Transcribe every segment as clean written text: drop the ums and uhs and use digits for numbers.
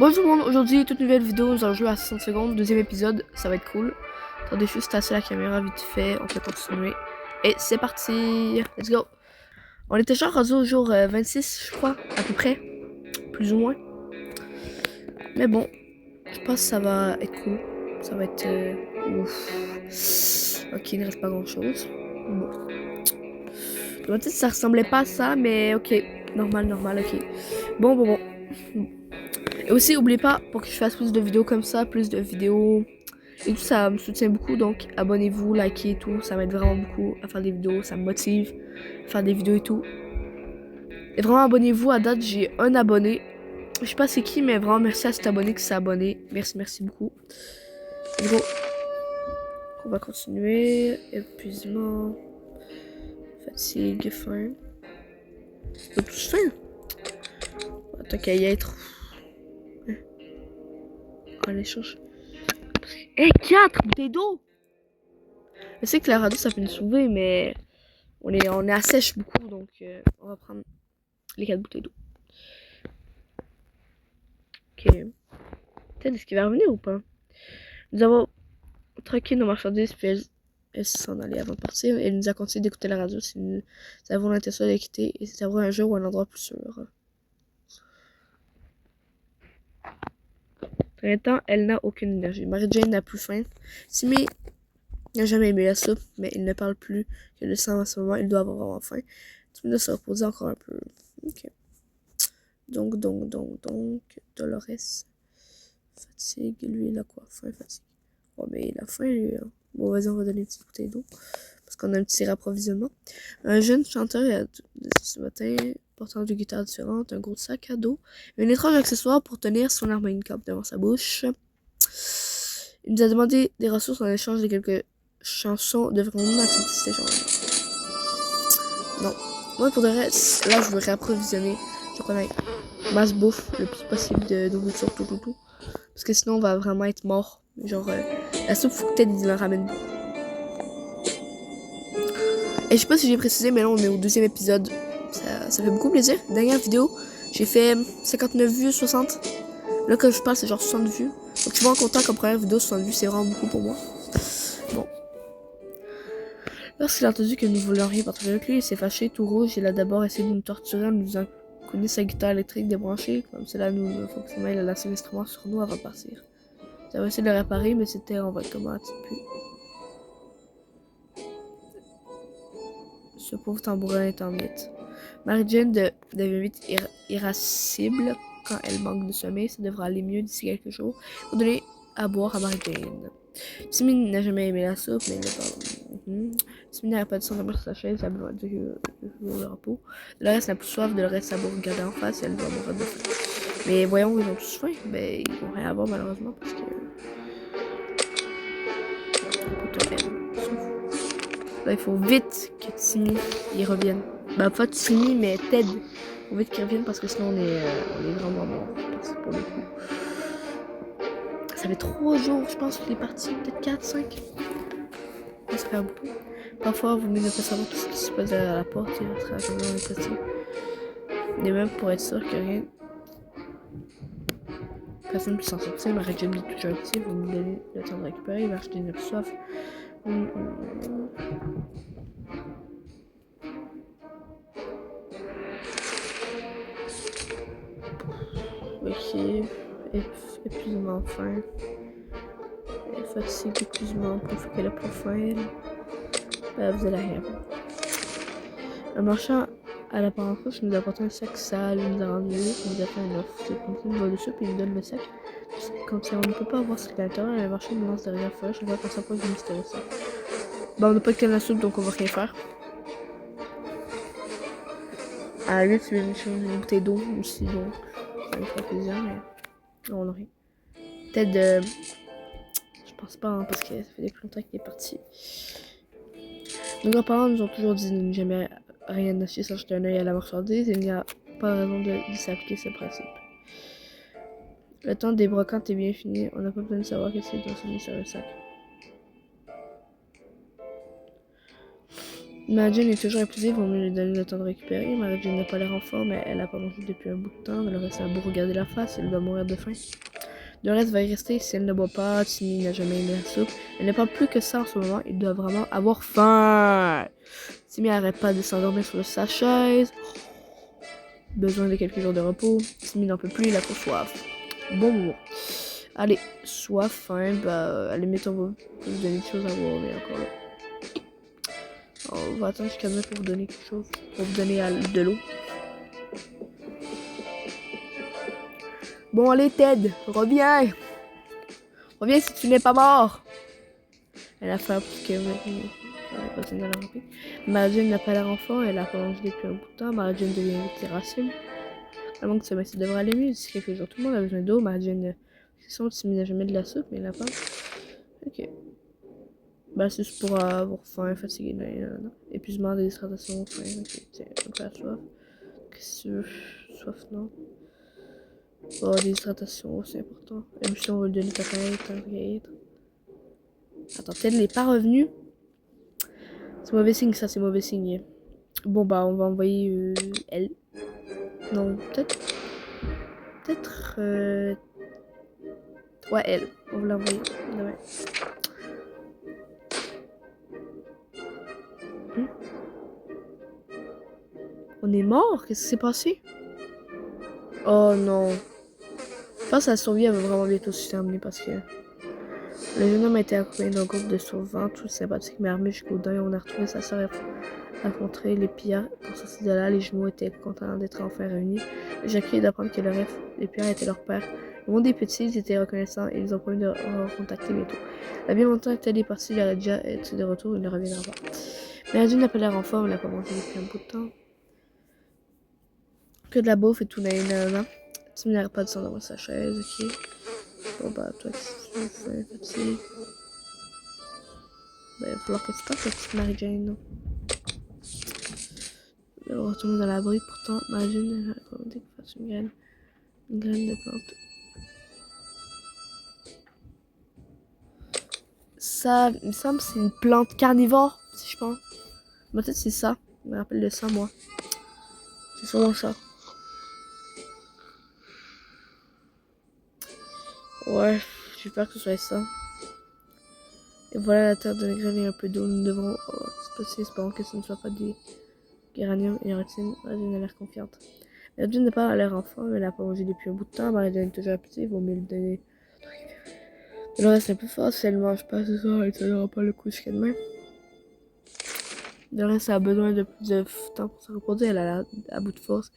Bonjour tout le monde, aujourd'hui toute nouvelle vidéo, nous allons jouer à 60 secondes, deuxième épisode, ça va être cool. Attendez juste tasser la caméra vite fait, on peut continuer. Et c'est parti, let's go. On était genre rendu au jour 26 je crois, à peu près, plus ou moins. Mais bon, je pense que ça va être cool, ça va être ouf. Ok, il ne reste pas grand chose. Bon. Peut-être que ça ressemblait pas à ça, mais ok, normal, ok. Bon. Et aussi, n'oubliez pas, pour que je fasse plus de vidéos comme ça, plus de vidéos et tout, ça me soutient beaucoup. Donc, abonnez-vous, likez et tout. Ça m'aide vraiment beaucoup à faire des vidéos. Ça me motive à faire des vidéos et tout. Et vraiment, abonnez-vous. À date, j'ai un abonné. Je sais pas c'est qui, mais vraiment, merci à cet abonné qui s'est abonné. Merci beaucoup. Gros. On va continuer. Épuisement. Fatigue, faim. On a tous faim. Tant qu'à y être. Allez, change. Eh, 4 bouteilles d'eau! Je sais que la radio ça peut nous sauver, mais on est à sèche beaucoup, donc on va prendre les 4 bouteilles d'eau. Ok. Peut-être est-ce qu'il va revenir ou pas? Nous avons traqué nos marchandises, puis elle s'en allait avant de partir. Elle nous a conseillé d'écouter la radio si nous avons l'intention de les quitter et c'est avoir un jour ou un endroit plus sûr. Pour l'instant, elle n'a aucune énergie. Mary-Jane n'a plus faim. Timmy n'a jamais aimé la soupe, mais il ne parle plus que le sang en ce moment. Il doit avoir vraiment faim. Timmy doit se reposer encore un peu. Ok. Donc, Dolores. Fatigue, lui, il a quoi? Faim, fatigue. Oh, mais il a faim, lui. Hein. Bon, vas-y, on va donner une petite bouteille d'eau. Parce qu'on a un petit rapprovisionnement. Un jeune chanteur ce matin, portant deux guitares différentes, un gros sac à dos, un étrange accessoire pour tenir son harmonica devant sa bouche. Il nous a demandé des ressources en échange de quelques chansons. Devrions-nous accepter cet échange? Non. Moi, pour de reste, là, je veux réapprovisionner. Je connais masse bouffe le plus possible de nourriture, tout. Parce que sinon, on va vraiment être mort. Genre, la soupe, faut que peut-être il en ramène beaucoup. Et je sais pas si j'ai précisé, mais là, on est au deuxième épisode. Ça fait beaucoup plaisir. Dernière vidéo, j'ai fait 59 vues, 60. Là, quand je parle, c'est genre 60 vues. Donc, je suis vraiment content comme première vidéo, 60 vues, c'est vraiment beaucoup pour moi. Bon. Lorsqu'il a entendu que nous voulions rien partager avec lui, il s'est fâché, tout rouge. Il a d'abord essayé de nous torturer en nous inconnu sa guitare électrique débranchée. Comme cela nous fonctionnait, il a lancé l'instrument sur nous avant de partir. J'avais essayé de le réparer, mais c'était en vain. Comment a-t-il pu? Ce pauvre tambourin est en miettes. Mary-Jane devient vite irascible quand elle manque de sommeil. Ça devra aller mieux d'ici quelques jours. Pour donner à boire à Mary-Jane. Timmy n'a jamais aimé la soupe, mais il n'a pas. Timmy n'arrête pas de s'endormir sur sa chaise. Elle a besoin de repos. Le reste n'a plus soif. De le reste, ça va regarder en face. Elle doit mourir de faim. Mais voyons, ils ont tous faim. Mais ils vont rien avoir malheureusement parce que. Là, il faut vite que Timmy y revienne. Bah, pas Timmy, mais Ted. Il faut vite qu'il revienne parce que sinon on est vraiment mort. Pour le coup. Ça fait 3 jours, je pense qu'il est parti. Peut-être 4, 5. Ça fait beaucoup. Parfois, vous mieux ne pas savoir tout ce qui se passe derrière la porte. Il restera jamais dans les petits. Et même pour être sûr que rien. Personne ne peut s'en sortir. Mary-Jane dit toujours un petit. Vous me donnez le temps de récupérer. Il va acheter une soif. Ok. Épuisement, faim. Fatigue, épuisement, pour qu'elle a pas faim. Vous allez rien. Un marchand à l'apparence proche nous a apporté un sac sale, il nous a rendu, il nous a fait un offre. C'est une boîte de soupe et il nous donne le sac. Quand on ne peut pas voir ce qu'il y a à l'intérieur, le marchand nous lance derrière feu. Je vois qu'on s'approche du mystérieux sac. Bah, on n'a pas que la soupe, donc on va rien faire. À 8, c'est une bouteille d'eau aussi, donc ça me fait plaisir, mais non, on n'a rien. Peut-être je pense pas, hein, parce que ça fait depuis longtemps qu'il est parti. Nos grands-parents nous ont toujours dit de ne jamais rien acheter sans jeter un œil à la marchandise et il n'y a pas raison de s'appliquer ce principe. Le temps des brocantes est bien fini, on n'a pas besoin de savoir qu'est-ce qui est dans ce sac. Marjane est toujours épuisée, il vaut mieux lui donner le temps de récupérer. Marjane n'a pas l'air en forme, elle a pas mangé depuis un bout de temps. Le reste a beau regarder la face, elle doit mourir de faim. Le reste va y rester si elle ne boit pas. Timmy n'a jamais aimé la soupe. Elle ne parle plus que ça en ce moment, il doit vraiment avoir faim. Timmy arrête pas de s'endormir sur sa chaise. Besoin de quelques jours de repos. Timmy n'en peut plus, il a trop soif. Bon. Allez, soif, faim, bah, allez, mettons vous donner quelque chose à boire, mais encore là. On va attendre jusqu'à demain pour vous donner quelque chose. Pour vous donner de l'eau. Bon, allez, Ted, reviens. Reviens si tu n'es pas mort. Elle a faim parce que Marjane n'a pas l'air enfant, elle a pas mangé depuis un bout de temps. Marjane devient vite irascible. Avant que ce semestre devrait aller mieux, d'ici quelques jours, tout le monde a besoin d'eau. Marjane, Timmy n'a jamais de la soupe, mais il n'a pas. Ok. Bah, c'est juste pour avoir faim, fatigué, épuisement, déshydratation, faim, ok, tiens, un peu à soif. Qu'est-ce que tu veux? Soif, non. Oh, déshydratation, c'est important. Et puis, on va lui donner ta fenêtre, Attends, Ted n'est pas revenu. C'est mauvais signe, ça, c'est mauvais signe. Bon, bah, on va envoyer elle. Non, peut-être. Peut-être. Ouais, elle. On va l'envoyer. Ouais. On est mort? Qu'est-ce qui s'est passé? Oh non. Je pense que sa survie elle va vraiment bientôt se terminer parce que le jeune homme a été accompagné d'un groupe de survivants, tous sympathiques mais armés jusqu'aux dents, et on a retrouvé sa sœur affronter les pillards. Pour sortir de là, les jumeaux étaient contents d'être enfin réunis. J'ai accueilli d'apprendre que les pillards étaient leur père. Le monde des petits, ils étaient reconnaissants et ils ont promis de recontacter bientôt. La bien longtemps que Ted est parti, il aurait déjà été de retour, il ne reviendra pas. Mais Adine n'a pas l'air en forme, elle n'a pas mangé depuis un bout de temps. Que de la bouffe et tout, nanana. Timmy n'arrête pas de s'endormir dans sa chaise, ok. Bon bah, toi, tu fais petit. Ben, il va falloir que tu partes, la petite Mary-Jane. On retourne dans l'abri, pourtant, Mary-Jane, elle a recommandé qu'on fasse une graine de plante. Ça, il me semble, c'est une plante carnivore, si je pense. Peut-être c'est ça, je me rappelle de ça, moi. C'est sûrement ça. Ouais, j'ai peur que ce soit ça. Et voilà la terre de la graine et un peu d'eau. Nous devrons, c'est possible, espérons que ce ne soit pas des géraniums et routine. Marie-Jane a l'air confiante. Marie-Jane n'a pas l'air enfant, mais elle n'a pas mangé depuis un bout de temps. Marie-Jane est toujours appétite, il vaut mieux lui donner. Le reste est plus fort, si elle ne mange pas ce soir, elle ne tiendra pas le coup jusqu'à demain. Le reste a besoin de plus de temps pour se reposer, elle a l'air à bout de force.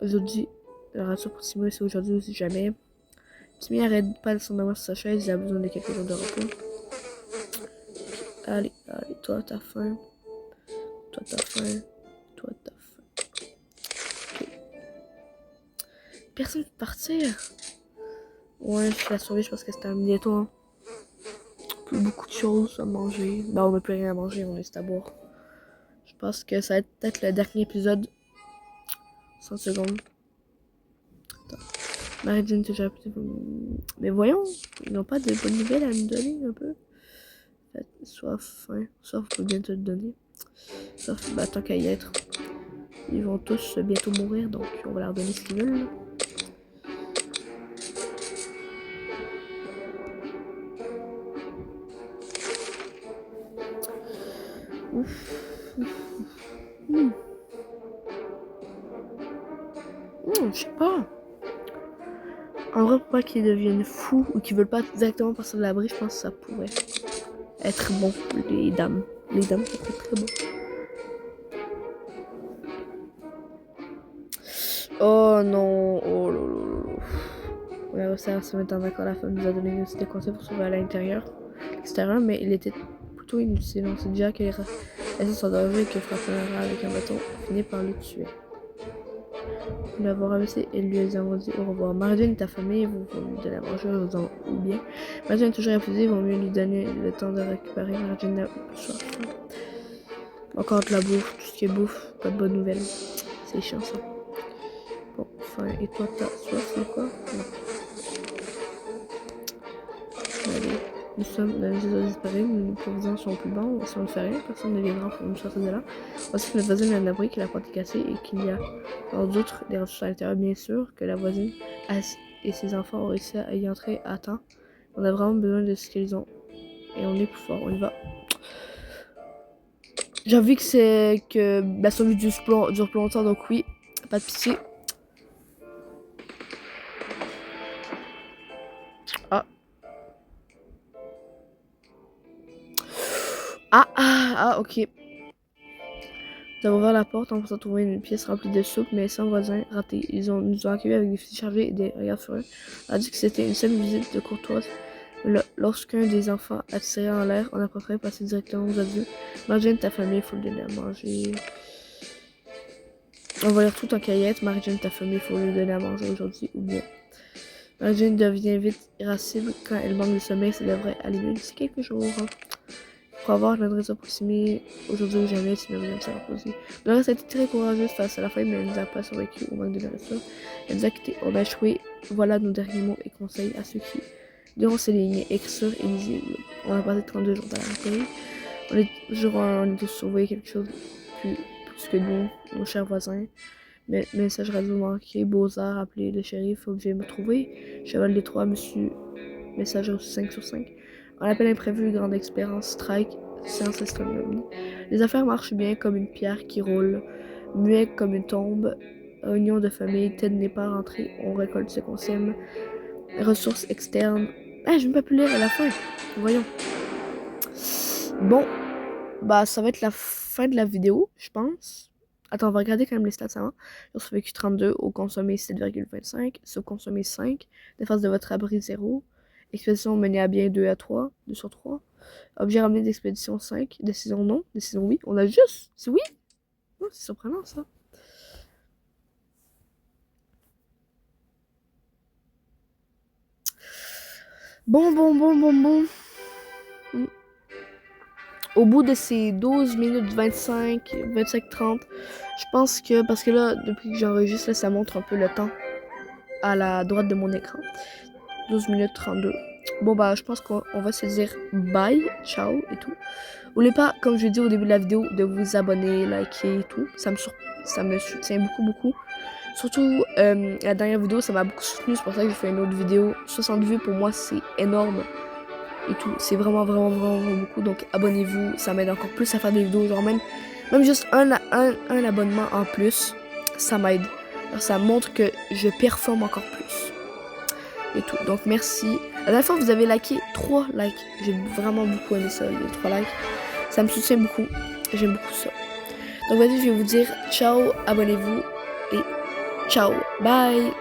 Aujourd'hui, la rature pour Timmy, c'est aujourd'hui ou si jamais. Timmy arrête pas de s'endormir sur sa chaise, il a besoin de quelques jours de repos. Allez, toi t'as faim. Toi t'as faim. Toi t'as faim. Okay. Personne peut partir. Ouais, je la survie, je pense que c'est un bientôt. Hein. Plus beaucoup de choses à manger. Bah, on n'a plus rien à manger, on est à boire. Je pense que ça va être peut-être le dernier épisode. 100 secondes. Attends. Marie-Jane toujours plus. Mais voyons, ils n'ont pas de bonnes nouvelles à nous donner un peu. En fait, soit faim, soit vous pouvez bien te le donner. Sauf, bah, tant qu'à y être. Ils vont tous bientôt mourir, donc on va leur donner ce qu'ils veulent. Là. Je sais pas. En vrai, pour pas qu'ils deviennent fous ou qu'ils veulent pas directement passer de l'abri, je pense que ça pourrait être bon, les dames. Les dames, ça serait très bon. Oh non, oh lolo. On a réussi à se mettre en accord. La femme nous a donné aussi des conseils pour sauver à l'extérieur, mais il était plutôt inutile. On sait déjà qu'elle est en danger et que frapper un rat avec un bâton finit par le tuer. Nous l'avons ramassé et lui avons dit au revoir. Marie-Jane est affamée, vous lui donnez à manger ou bien. Marie-Jane est toujours refusée, il vaut mieux lui donner le temps de récupérer. Marie-Jane n'a plus soif. Encore de la bouffe, tout ce qui est bouffe, pas de bonnes nouvelles. C'est chiant ça. Bon, enfin, et toi, t'as soif ou quoi? Non. Allez. Nous sommes dans les oiseaux disparus, nos provisions sont plus bons. Si on ne fait rien, personne ne viendra pour nous sortir de là. Voici que notre voisine a un abri, que la porte est cassée et qu'il y a d'autres des ressources à l'intérieur, bien sûr, que la voisine et ses enfants ont réussi à y entrer à temps. On a vraiment besoin de ce qu'ils ont. Et on est plus fort, on y va. J'ai envie que la survie dure plus longtemps, donc oui, pas de pitié. Ah. Ok. Nous avons ouvert la porte en pensant trouver une pièce remplie de soupe, mais sans voisins ratés. Nous ont accueillis avec des fusils chargés et des regards furieux. On a dit que c'était une seule visite de courtoise. Lorsqu'un des enfants a tiré en l'air, on a préféré passer directement aux adieux. Marie-Jane, ta famille, il faut le donner à manger. On va lire tout en cahier. Marie-Jane, ta famille, il faut le donner à manger aujourd'hui ou bien. Marie-Jane devient vite irascible quand elle manque de sommeil, ça devrait aller mieux d'ici quelques jours. Pour avoir notre approximé aujourd'hui ou jamais, si Marie-Jane s'est reposée. Le reste a été très courageuse face à la faim, mais elle nous a pas survécu au manque de nourriture. Elle nous a quittés, on a échoué. Voilà nos derniers mots et conseils à ceux qui diront ces lignes, écriture et lisibles. On a passé 32 jours dans la rue. On est tous surveillés quelque chose plus que nous, nos chers voisins. Message radio manqué, Beaux-Arts, appelez le shérif, faut que j'aille me trouver. Cheval de Troyes, monsieur. Message 5 sur 5. Un appel imprévu, grande expérience, strike, science astronomie. Les affaires marchent bien comme une pierre qui roule, muet comme une tombe. Réunion de famille, Ted n'est pas rentré, on récolte ce qu'on sème. Ressources externes. Ah, je ne peux plus lire à la fin. Voyons. Bon, bah ça va être la fin de la vidéo, je pense. Attends, on va regarder quand même les stats avant. J'ai survécu 32, au consommé 7,25, sur consommé 5, défense de votre abri 0, expédition menée à bien 2 sur 3, objet ramené d'expédition 5, décision non, décision oui, on a juste, c'est oui? Oh, c'est surprenant ça. Bon. Au bout de ces 12 minutes 25-30, je pense que, parce que là, depuis que j'enregistre, ça montre un peu le temps à la droite de mon écran. 12 minutes 32. Bon bah, je pense qu'on va se dire bye, ciao et tout. N'oubliez pas, comme je l'ai dit au début de la vidéo, de vous abonner, liker et tout. Ça me soutient beaucoup. Surtout, la dernière vidéo, ça m'a beaucoup soutenu. C'est pour ça que j'ai fait une autre vidéo. 60 vues, pour moi, c'est énorme. Et tout, c'est vraiment beaucoup, donc abonnez-vous, ça m'aide encore plus à faire des vidéos, genre même juste un abonnement en plus, ça m'aide, ça montre que je performe encore plus, et tout, donc merci. La dernière fois vous avez liké 3 likes, j'ai vraiment beaucoup aimé ça, les 3 likes, ça me soutient beaucoup, j'aime beaucoup ça. Donc vas-y, je vais vous dire ciao, abonnez-vous, et ciao, bye.